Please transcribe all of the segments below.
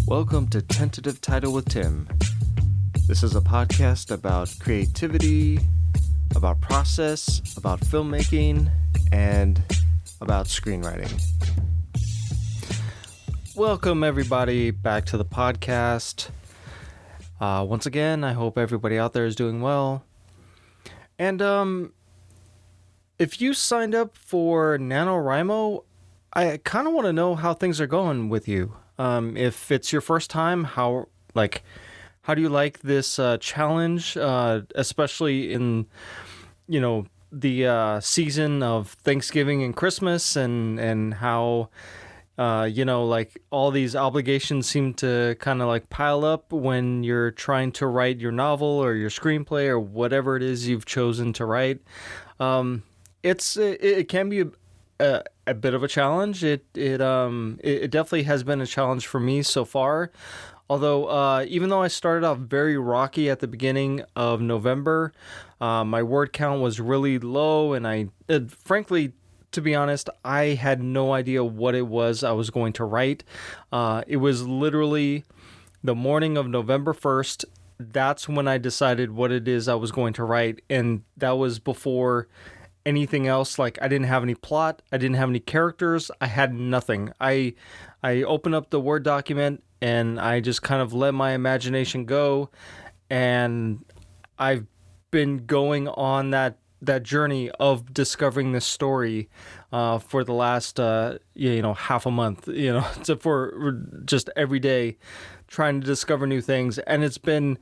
Welcome to Tentative Title with Tim. This is a podcast about creativity, about process, about filmmaking, and about screenwriting. Welcome everybody back to the podcast. Once again, I hope everybody out there is doing well. And if you signed up for NaNoWriMo, I kind of want to know how things are going with you. If it's your first time, how do you like this challenge, especially in, the season of Thanksgiving and Christmas, and how, all these obligations seem to kind of pile up when you're trying to write your novel or your screenplay or whatever it is you've chosen to write. It can be a bit of a challenge. It definitely has been a challenge for me so far. Although, even though I started off very rocky at the beginning of November, my word count was really low, and frankly, to be honest, I had no idea what it was I was going to write. It was literally the morning of November 1st. That's when I decided what it is I was going to write, and that was before anything else. I didn't have any plot, I didn't have any characters, I had nothing. I opened up the Word document and I just kind of let my imagination go, and I've been going on that journey of discovering this story for the last half a month, for just every day trying to discover new things. And it's been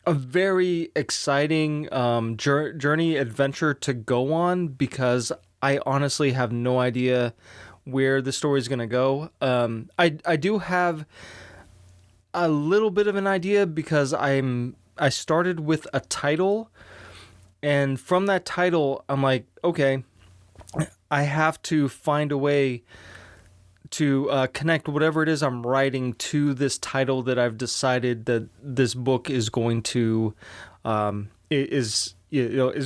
a very exciting journey, adventure to go on, because I honestly have no idea where the story is going to go. I do have a little bit of an idea, because I started with a title, and from that title, I'm like, okay, I have to find a way to connect whatever it is I'm writing to this title that I've decided that this book is going to is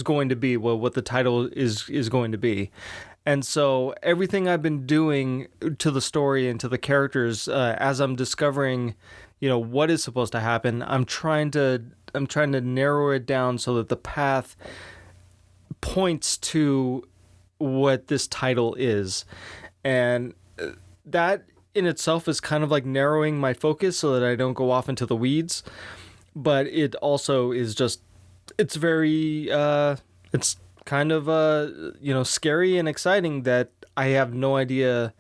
going to be, what the title is going to be. And so everything I've been doing to the story and to the characters, as I'm discovering, what is supposed to happen, I'm trying to narrow it down so that the path points to what this title is. And that in itself is kind of like narrowing my focus so that I don't go off into the weeds. But it also is it's very, it's kind of, scary and exciting that I have no idea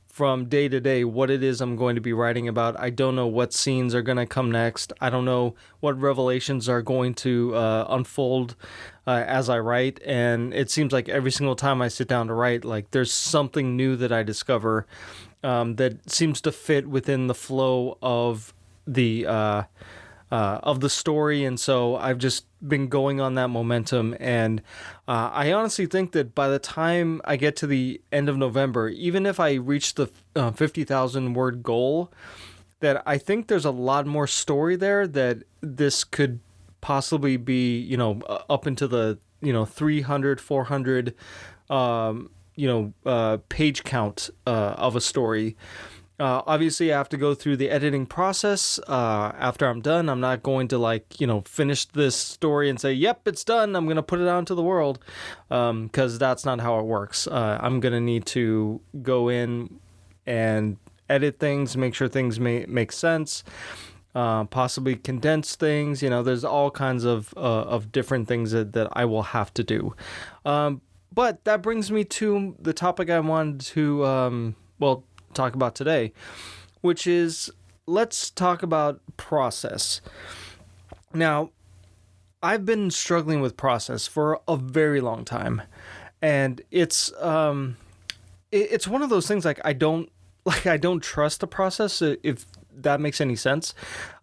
from day to day what it is I'm going to be writing about. I don't know what scenes are going to come next. I don't know what revelations are going to unfold as I write. And it seems like every single time I sit down to write, there's something new that I discover that seems to fit within the flow of the story. And so I've just been going on that momentum, and I honestly think that by the time I get to the end of November, even if I reach the 50,000 word goal, that I think there's a lot more story there, that this could possibly be, up into the 300, 400 page count of a story. Obviously, I have to go through the editing process. After I'm done, I'm not going to finish this story and say, yep, it's done, I'm going to put it out into the world, because that's not how it works. I'm going to need to go in and edit things, make sure things make sense, possibly condense things. There's all kinds of different things that I will have to do. But that brings me to the topic I wanted to, talk about today, which is, let's talk about process. Now, I've been struggling with process for a very long time, and it's one of those things, I don't trust the process, if that makes any sense.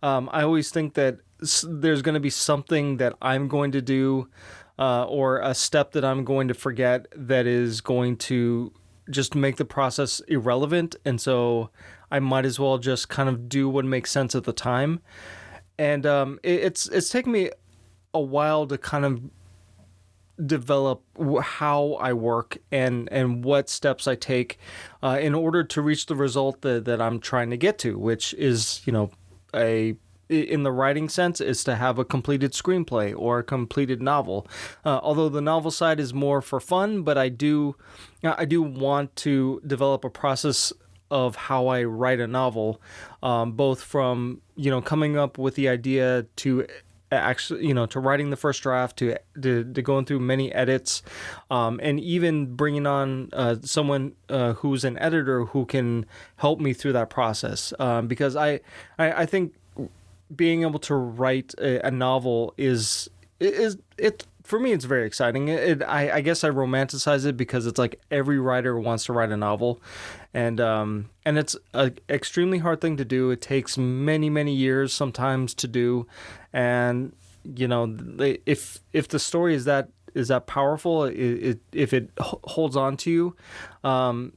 I always think that there's going to be something that I'm going to do, or a step that I'm going to forget, that is going to just make the process irrelevant. And so I might as well just kind of do what makes sense at the time. And it's taken me a while to kind of develop how I work and what steps I take in order to reach the result that I'm trying to get to, which is, in the writing sense, is to have a completed screenplay or a completed novel. Although the novel side is more for fun, but I do want to develop a process of how I write a novel, both from, coming up with the idea to actually, to writing the first draft, to going through many edits, and even bringing on someone who's an editor who can help me through that process. Because I think being able to write a novel is it for me, it's very exciting. I guess I romanticize it because it's like every writer wants to write a novel, and it's an extremely hard thing to do. It takes many years sometimes to do, and if the story is that powerful, if it holds on to you,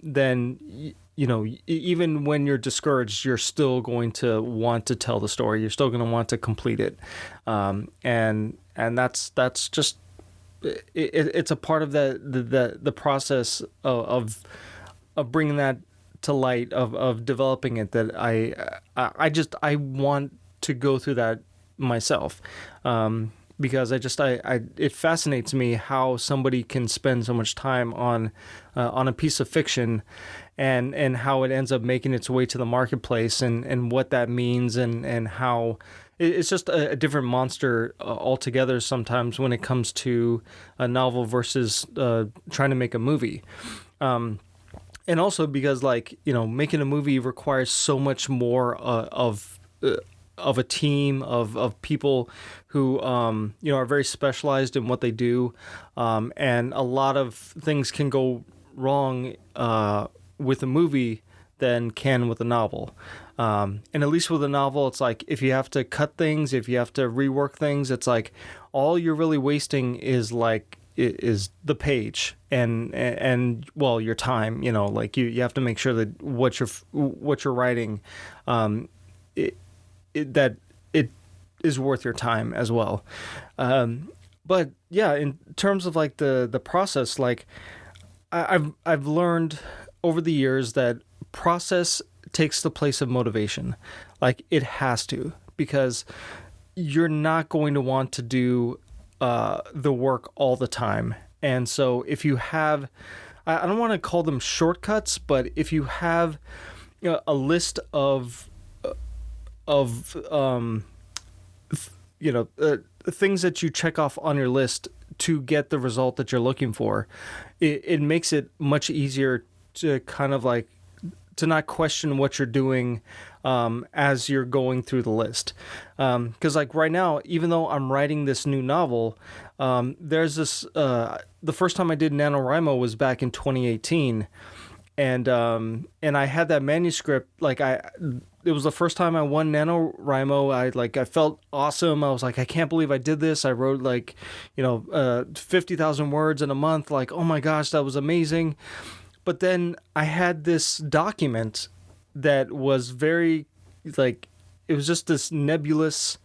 then even when you're discouraged, you're still going to want to tell the story. You're still going to want to complete it, and that's just it's a part of the process of bringing that to light, of developing it, that I want to go through that myself, because it fascinates me how somebody can spend so much time on a piece of fiction, and how it ends up making its way to the marketplace, and what that means, and how it's just a different monster altogether sometimes when it comes to a novel versus trying to make a movie. And also because, making a movie requires so much more of a team of people who are very specialized in what they do, and a lot of things can go wrong with a movie than can with a novel. And at least with a novel, it's like if you have to cut things, if you have to rework things, it's like all you're really wasting is the page and well, your time. You have to make sure that what you're writing, that it is worth your time as well. But yeah, in terms of the process, I've learned over the years that process takes the place of motivation. It has to, because you're not going to want to do the work all the time. And so if you have, I don't want to call them shortcuts, but if you have a list of things that you check off on your list to get the result that you're looking for, it makes it much easier to kind of to not question what you're doing as you're going through the list. Because right now, even though I'm writing this new novel, there's this, the first time I did NaNoWriMo was back in 2018. And I had that manuscript, it was the first time I won NaNoWriMo. I felt awesome. I was like, I can't believe I did this. I wrote 50,000 words in a month. Oh my gosh, that was amazing. But then I had this document that was very, it was just this nebulous,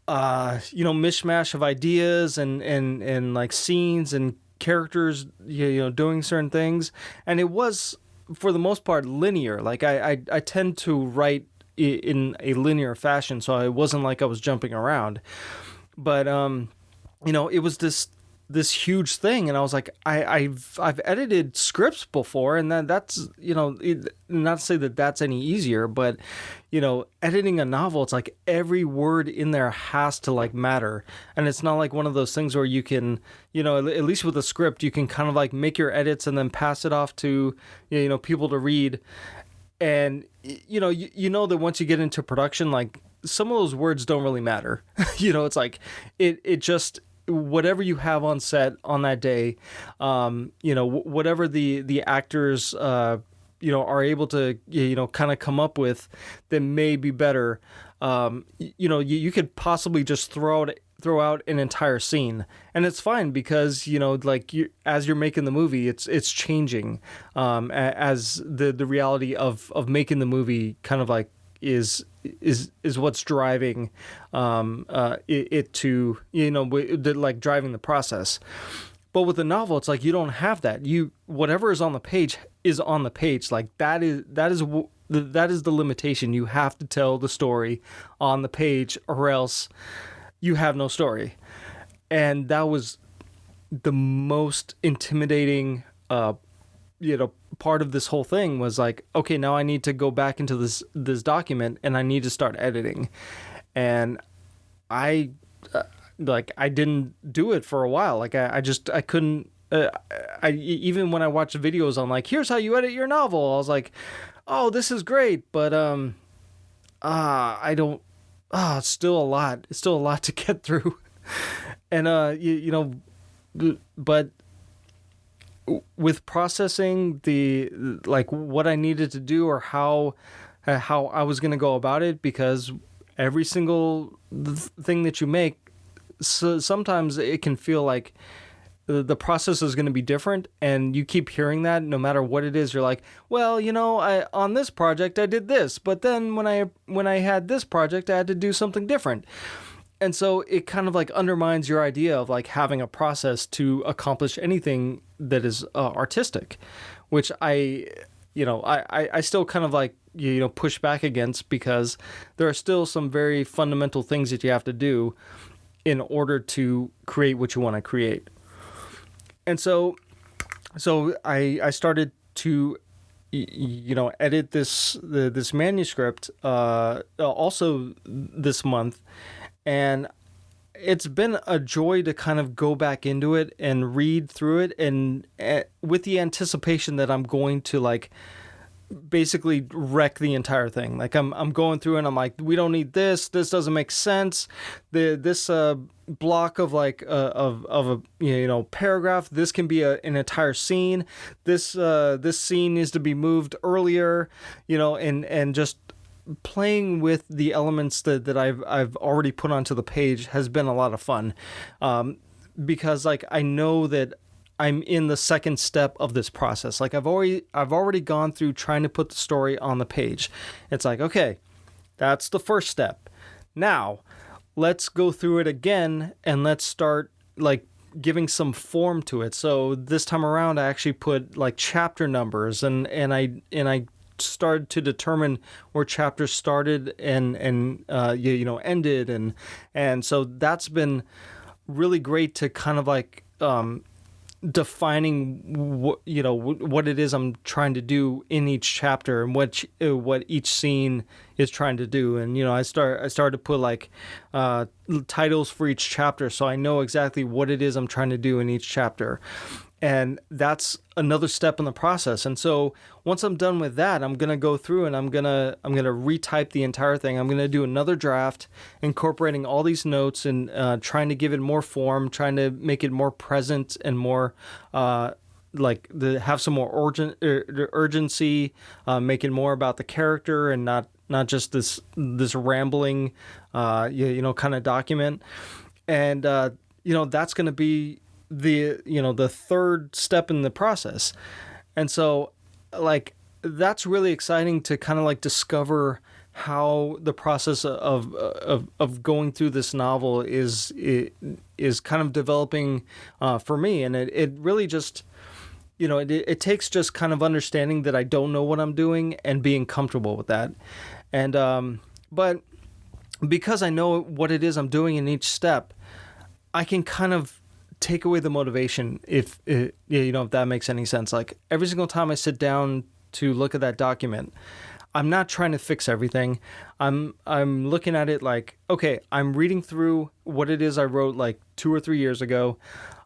mishmash of ideas and scenes and characters, doing certain things. And it was, for the most part, linear. I tend to write in a linear fashion, so it wasn't like I was jumping around. But, it was this huge thing, and I was like, I've edited scripts before, and that's not to say that that's any easier, but editing a novel, it's like every word in there has to matter, and it's not like one of those things where you can at least with a script you can kind of make your edits and then pass it off to people to read, and that once you get into production, some of those words don't really matter. It's it just, whatever you have on set on that day, whatever the actors, are able to, kind of come up with that may be better. You could possibly just throw out an entire scene, and it's fine because, as you're making the movie, it's changing, as the reality of making the movie kind of is what's driving it to, like driving the process. But with a novel, it's like you don't have that. Whatever is on the page is on the page. Like that is the limitation. You have to tell the story on the page, or else you have no story. And that was the most intimidating part of this whole thing. Was like, okay, now I need to go back into this document and I need to start editing. And I didn't do it for a while. Like I couldn't. Even when I watched videos on like, here's how you edit your novel, I was like, oh, this is great, but I don't. It's still a lot. It's still a lot to get through, and but with processing like what I needed to do, or how I was going to go about it, because every single thing that you make, so sometimes it can feel like the process is going to be different, and you keep hearing that no matter what it is. You're like, well, on this project I did this, but then when I had this project I had to do something different. And so it kind of like undermines your idea of like having a process to accomplish anything that is artistic, which I still kind of like, push back against, because there are still some very fundamental things that you have to do in order to create what you want to create. And so I started to, edit this manuscript also this month, and it's been a joy to kind of go back into it and read through it, and with the anticipation that I'm going to like basically wreck the entire thing. Like I'm going through and I'm like, we don't need this. This doesn't make sense. This block of like of a paragraph. This can be an entire scene. This scene needs to be moved earlier. And just playing with the elements that I've already put onto the page has been a lot of fun, because like I know that I'm in the second step of this process. Like I've already gone through trying to put the story on the page. It's like, okay, that's the first step. Now let's go through it again and let's start like giving some form to it. So this time around I actually put like chapter numbers, and I started to determine where chapters started and ended, and so that's been really great to kind of like defining what it is I'm trying to do in each chapter, and what each scene is trying to do. And I started to put like titles for each chapter, so I know exactly what it is I'm trying to do in each chapter. And that's another step in the process. And so once I'm done with that, I'm gonna go through and I'm gonna retype the entire thing. I'm gonna do another draft, incorporating all these notes and trying to give it more form, trying to make it more present and more have some more urgency, make it more about the character and not just this rambling kind of document. And that's gonna be the third step in the process. And so like that's really exciting to kind of like discover how the process of going through this novel is kind of developing for me. And it really just it takes just kind of understanding that I don't know what I'm doing and being comfortable with that. And but because I know what it is I'm doing in each step, I can kind of take away the motivation, if that makes any sense. Like every single time I sit down to look at that document, I'm not trying to fix everything. I'm looking at it like, okay, I'm reading through what it is I wrote like 2 or 3 years ago.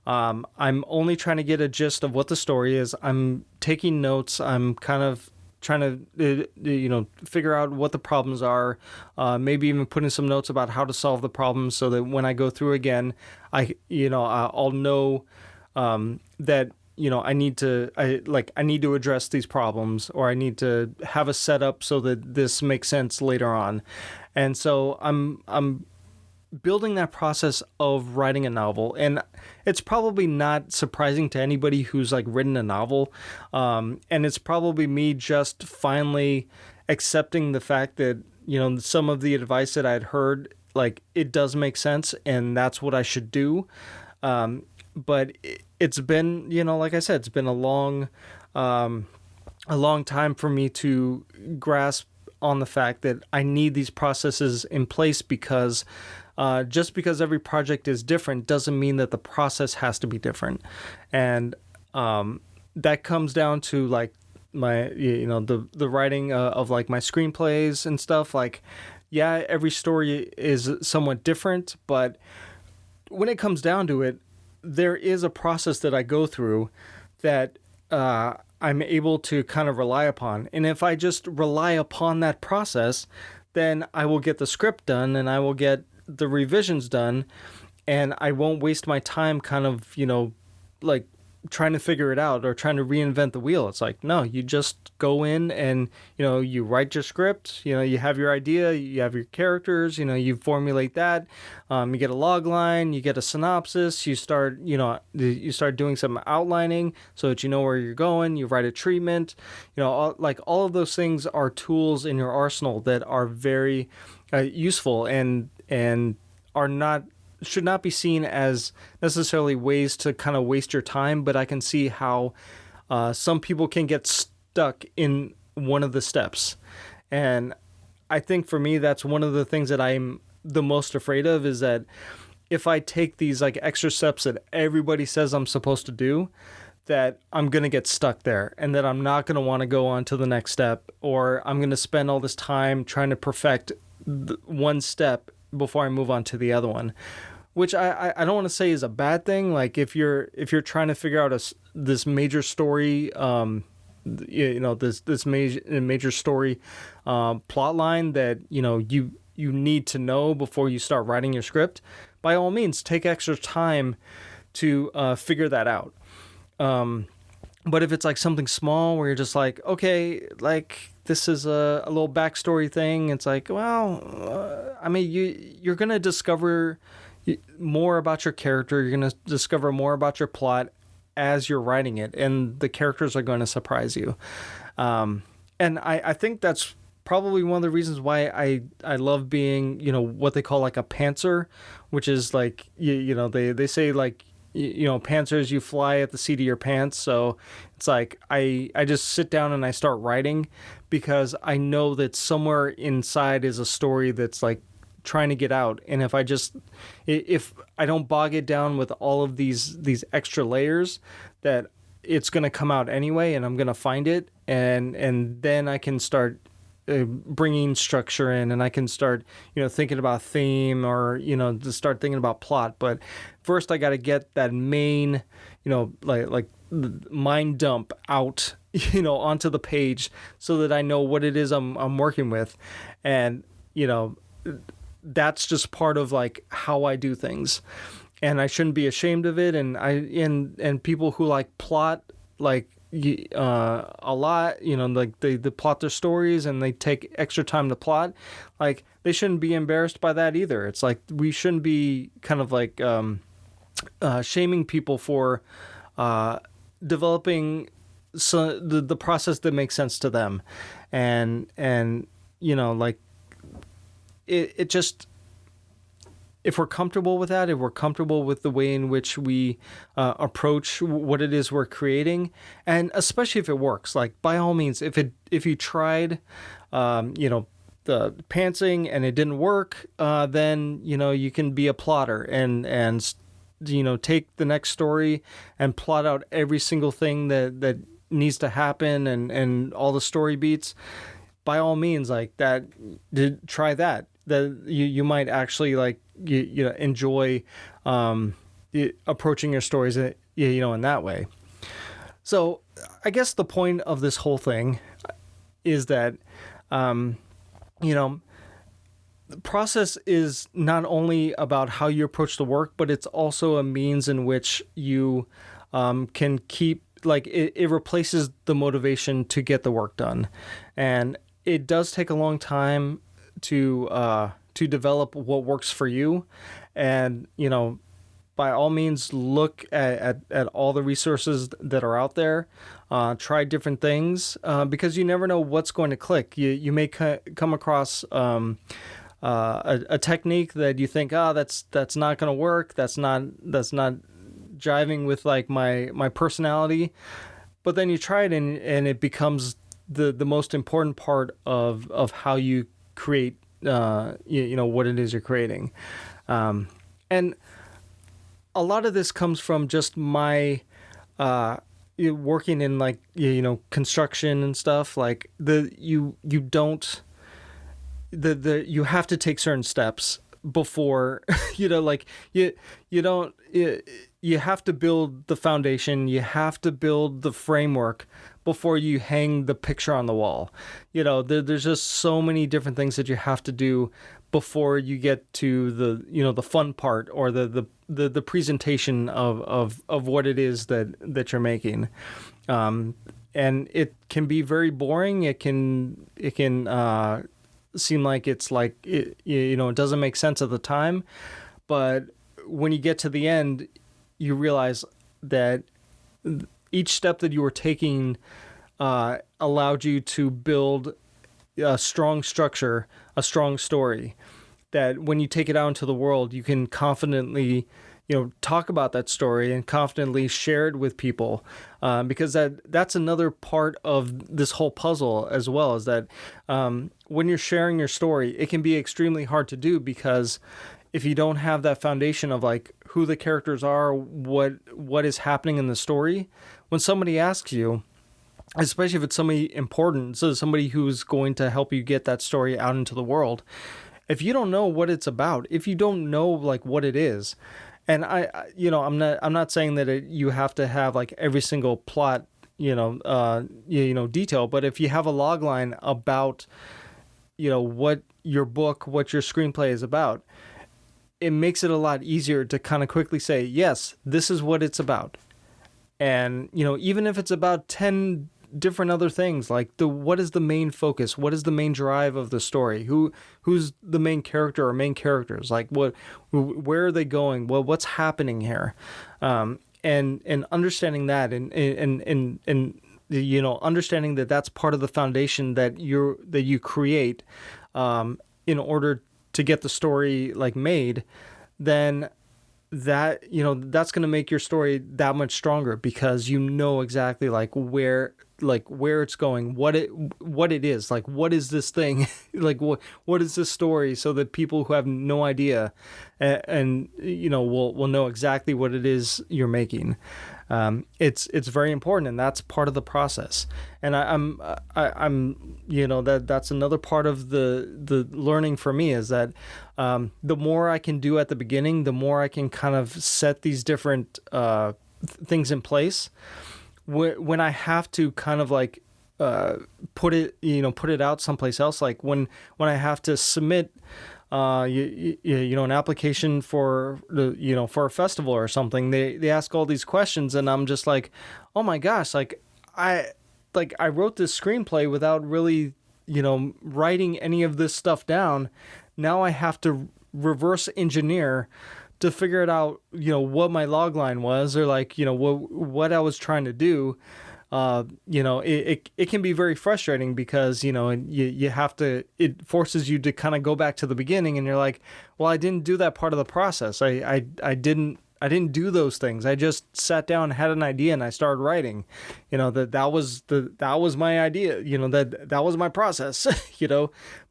I'm only trying to get a gist of what the story is. I'm taking notes. I'm kind of trying to figure out what the problems are, maybe even putting some notes about how to solve the problems, so that when I go through again, I'll know that I need to address these problems, or I need to have a setup so that this makes sense later on. And so I'm building that process of writing a novel, and it's probably not surprising to anybody who's like written a novel, and it's probably me just finally accepting the fact that some of the advice that I'd heard, like, it does make sense, and that's what I should do. But it's been, like I said, it's been a long time for me to grasp on the fact that I need these processes in place, because just because every project is different doesn't mean that the process has to be different. And that comes down to like my, the writing of like my screenplays and stuff. Like, yeah, every story is somewhat different, but when it comes down to it, there is a process that I go through that I'm able to kind of rely upon. And if I just rely upon that process, then I will get the script done and I will get the revisions done, and I won't waste my time kind of, like trying to figure it out or trying to reinvent the wheel. It's like, no, you just go in and, you write your script, you have your idea, you have your characters, you formulate that, you get a log line, you get a synopsis, you start doing some outlining so that you know where you're going, you write a treatment, all of those things are tools in your arsenal that are very useful and should not be seen as necessarily ways to kind of waste your time, but I can see how some people can get stuck in one of the steps. And I think for me, that's one of the things that I'm the most afraid of, is that if I take these like extra steps that everybody says I'm supposed to do, that I'm going to get stuck there and that I'm not going to want to go on to the next step, or I'm going to spend all this time trying to perfect one step before I move on to the other one. Which I don't want to say is a bad thing. Like if you're trying to figure out this major story, this major story plot line that you need to know before you start writing your script, by all means take extra time to figure that out. But if it's like something small where you're just like, okay, like this is a little backstory thing, it's like, well, you're gonna discover more about your character, you're going to discover more about your plot as you're writing it, and the characters are going to surprise you. And I think that's probably one of the reasons why I love being, what they call like a pantser, which is like, they say like, pantsers, you fly at the seat of your pants. So it's like, I just sit down and I start writing because I know that somewhere inside is a story that's like trying to get out. And if I don't bog it down with all of these extra layers, that it's going to come out anyway, and I'm going to find it. And then I can start bringing structure in, and I can start, thinking about theme, or, to start thinking about plot. But first I got to get that main, like mind dump out, onto the page, so that I know what it is I'm working with. And, that's just part of like how I do things, and I shouldn't be ashamed of it. And people who like plot like a lot, like they plot their stories and they take extra time to plot, like they shouldn't be embarrassed by that either. It's like we shouldn't be kind of like shaming people for developing the process that makes sense to them, and like it just, if we're comfortable with that, if we're comfortable with the way in which we approach what it is we're creating, and especially if it works, like by all means, if you tried, the pantsing and it didn't work, then you can be a plotter and take the next story and plot out every single thing that needs to happen and all the story beats. By all means, like that, try that. That you might actually like enjoy approaching your stories in that way. So I guess the point of this whole thing is that the process is not only about how you approach the work, but it's also a means in which you can keep, like it replaces the motivation to get the work done. And it does take a long time to develop what works for you. And, by all means, look at all the resources that are out there. Try different things because you never know what's going to click. You may come across a technique that you think, that's not going to work. That's not jiving with like my personality. But then you try it and it becomes the most important part of how you create what it is you're creating. And a lot of this comes from just my working in like construction and stuff. Like you have to take certain steps before you have to build the foundation, you have to build the framework before you hang the picture on the wall. There's just so many different things that you have to do before you get to the fun part or the presentation of what it is that you're making. And it can be very boring. It can seem like it's like it doesn't make sense at the time, but when you get to the end, you realize that each step that you were taking allowed you to build a strong structure, a strong story, that when you take it out into the world, you can confidently talk about that story and confidently share it with people, because that's another part of this whole puzzle as well, is that when you're sharing your story, it can be extremely hard to do, because if you don't have that foundation of like who the characters are, what is happening in the story, when somebody asks you, especially if it's somebody important, so somebody who's going to help you get that story out into the world, if you don't know what it's about, if you don't know like what it is, and I'm not saying that you have to have like every single plot, detail, but if you have a log line about, what your book, what your screenplay is about, it makes it a lot easier to kind of quickly say, yes, this is what it's about. And, even if it's about 10 different other things, like what is the main focus? What is the main drive of the story? Who's the main character or main characters? Like where are they going? Well, what's happening here? And understanding that and understanding that that's part of the foundation that you create in order to get the story like made, then that that's going to make your story that much stronger, because exactly where it's going, what it is, like what is this thing, like what is this story, so that people who have no idea and will know exactly what it is you're making. It's very important, and that's part of the process. And I'm that's another part of the learning for me, is that the more I can do at the beginning, the more I can kind of set these different things in place. When I have to kind of like put it out someplace else, like when I have to submit an application for for a festival or something, they ask all these questions, and I'm just like, oh my gosh, like I wrote this screenplay without really writing any of this stuff down. Now I have to reverse engineer to figure it out, what my log line was, or like, what I was trying to do. It can be very frustrating, because, you have to, it forces you to kind of go back to the beginning, and you're like, well, I didn't do that part of the process. I didn't do those things. I just sat down, had an idea, and I started writing. That was my idea. That was my process.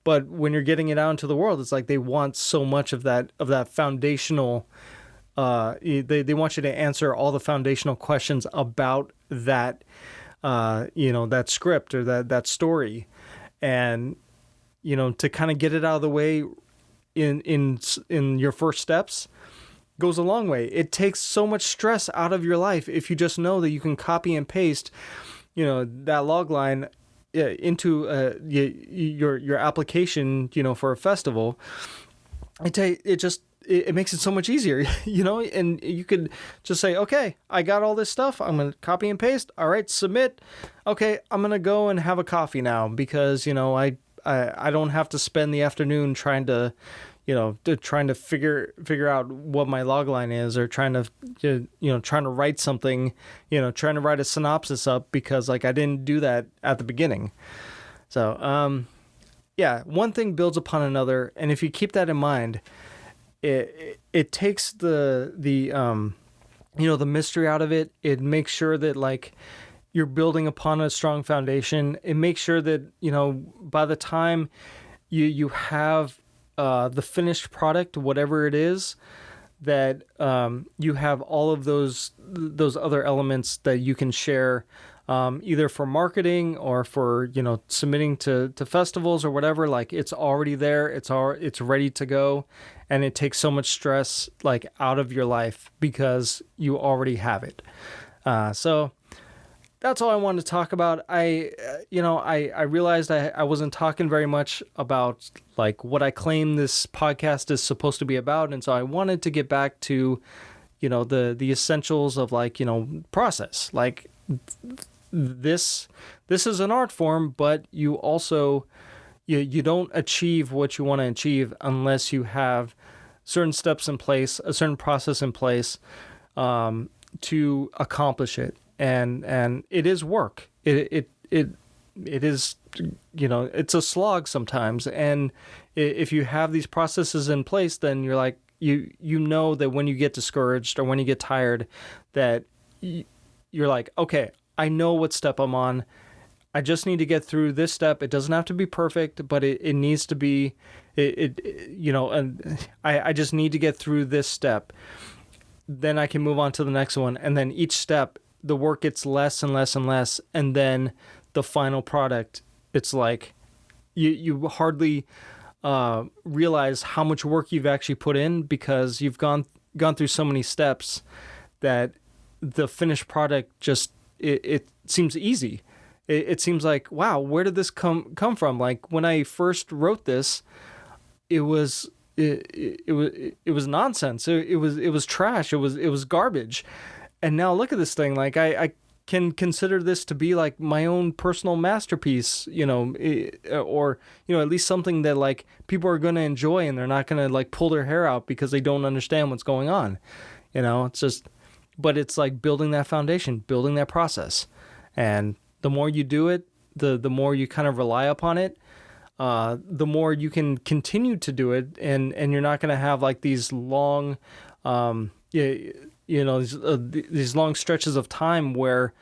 But when you're getting it out into the world, it's like they want so much of that foundational. They want you to answer all the foundational questions about that, that script or that story, and to kind of get it out of the way in your first steps goes a long way. It takes so much stress out of your life if you just know that you can copy and paste, that log line into your application, for a festival. It makes it so much easier, and you could just say, okay, I got all this stuff. I'm going to copy and paste. All right, submit. Okay, I'm going to go and have a coffee now, because, I don't have to spend the afternoon trying to, trying to figure out what my log line is, or trying to write something, trying to write a synopsis up, because like I didn't do that at the beginning. So, yeah, one thing builds upon another. And if you keep that in mind, it takes the mystery out of it. It makes sure that like you're building upon a strong foundation. It makes sure that, by the time you have the finished product, whatever it is, that you have all of those other elements that you can share, either for marketing or for submitting to festivals or whatever. Like it's already there, it's ready to go, and it takes so much stress like out of your life because you already have it. So that's all I wanted to talk about. I realized I wasn't talking very much about like what I claim this podcast is supposed to be about. And so I wanted to get back to, the essentials of like, process. Like this is an art form, but you also, you don't achieve what you want to achieve unless you have certain steps in place, a certain process in place, to accomplish it. And it is work. It is, it's a slog sometimes. And if you have these processes in place, then you're like, you know that when you get discouraged or when you get tired, that you're like, okay, I know what step I'm on. I just need to get through this step. It doesn't have to be perfect, but it needs to be, and I just need to get through this step. Then I can move on to the next one. And then each step, the work gets less and less and less. And then the final product, it's like you hardly realize how much work you've actually put in, because you've gone through so many steps that the finished product just, it seems easy. It seems like, wow, where did this come from? Like when I first wrote this, it was nonsense. It was trash. It was garbage. And now look at this thing. Like I can consider this to be like my own personal masterpiece, or at least something that like people are going to enjoy, and they're not going to like pull their hair out because they don't understand what's going on. It's just, but it's like building that foundation, building that process. And the more you do it, the more you kind of rely upon it, the more you can continue to do it, and you're not going to have like these long, these long stretches of time where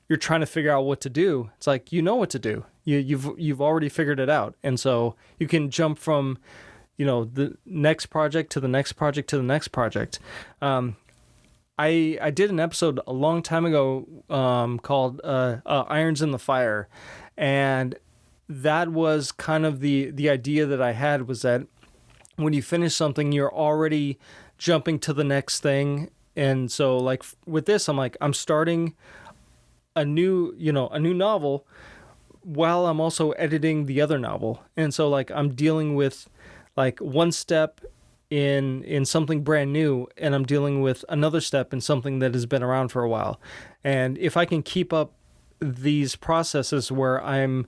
you're trying to figure out what to do. It's like, what to do. You've already figured it out. And so you can jump from, the next project to the next project to the next project. I did an episode a long time ago called Irons in the Fire. And that was kind of the idea that I had, was that when you finish something, you're already jumping to the next thing. And so like with this, I'm starting a new novel while I'm also editing the other novel. And so like I'm dealing with like one step in something brand new, and I'm dealing with another step in something that has been around for a while. And if I can keep up these processes where I'm,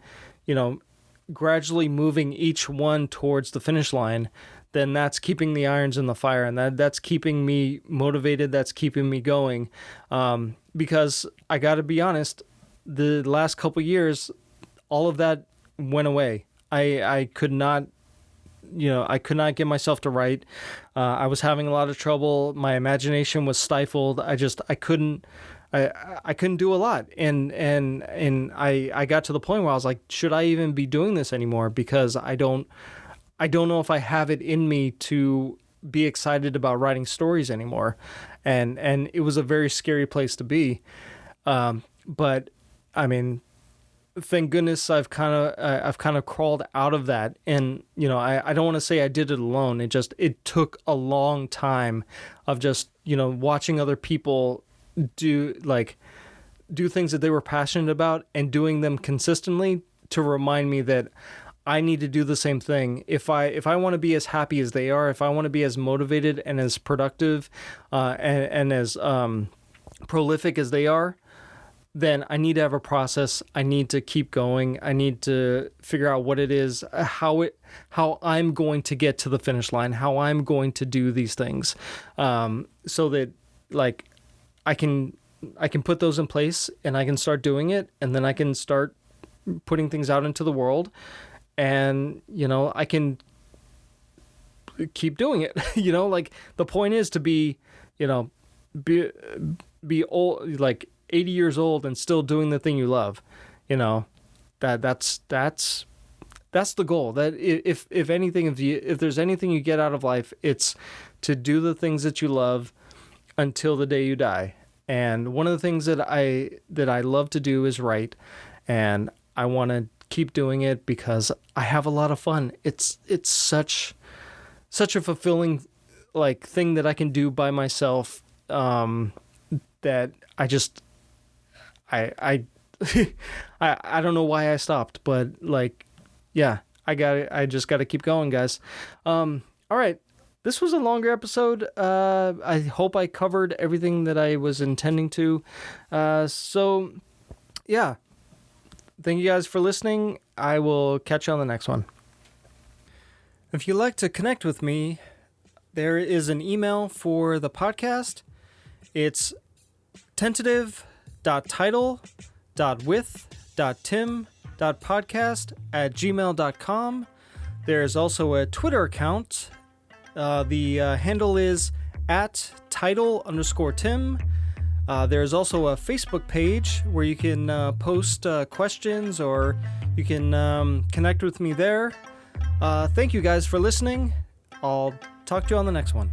gradually moving each one towards the finish line, then that's keeping the irons in the fire, and that's keeping me motivated. That's keeping me going. Because I got to be honest, the last couple years, all of that went away. I could not get myself to write. I was having a lot of trouble. My imagination was stifled. I couldn't do a lot. And I got to the point where I was like, should I even be doing this anymore? Because I don't know if I have it in me to be excited about writing stories anymore. And it was a very scary place to be. But I mean, thank goodness I've kind of crawled out of that. And, I don't want to say I did it alone. It took a long time of just, watching other people do things that they were passionate about and doing them consistently, to remind me that I need to do the same thing. If I want to be as happy as they are, if I want to be as motivated and as productive, and as prolific as they are, then I need to have a process. I need to keep going. I need to figure out what it is, how I'm going to get to the finish line, how I'm going to do these things, so that like I can put those in place and I can start doing it, and then I can start putting things out into the world, and I can keep doing it. Like the point is to be old, like 80 years old and still doing the thing you love. That's the goal. That if anything, if there's anything you get out of life, it's to do the things that you love until the day you die. And one of the things that I love to do is write, and I want to keep doing it because I have a lot of fun. It's such a fulfilling like thing that I can do by myself, that I just I don't know why I stopped, but like, yeah, I just got to keep going, guys. All right. This was a longer episode. I hope I covered everything that I was intending to. So yeah, thank you guys for listening. I will catch you on the next one. If you'd like to connect with me, there is an email for the podcast. It's tentative.title.with.tim.podcast @gmail.com. There's also a Twitter account. The handle is @title_Tim. There's also a Facebook page where you can post questions, or you can connect with me there. Thank you guys for listening. I'll talk to you on the next one.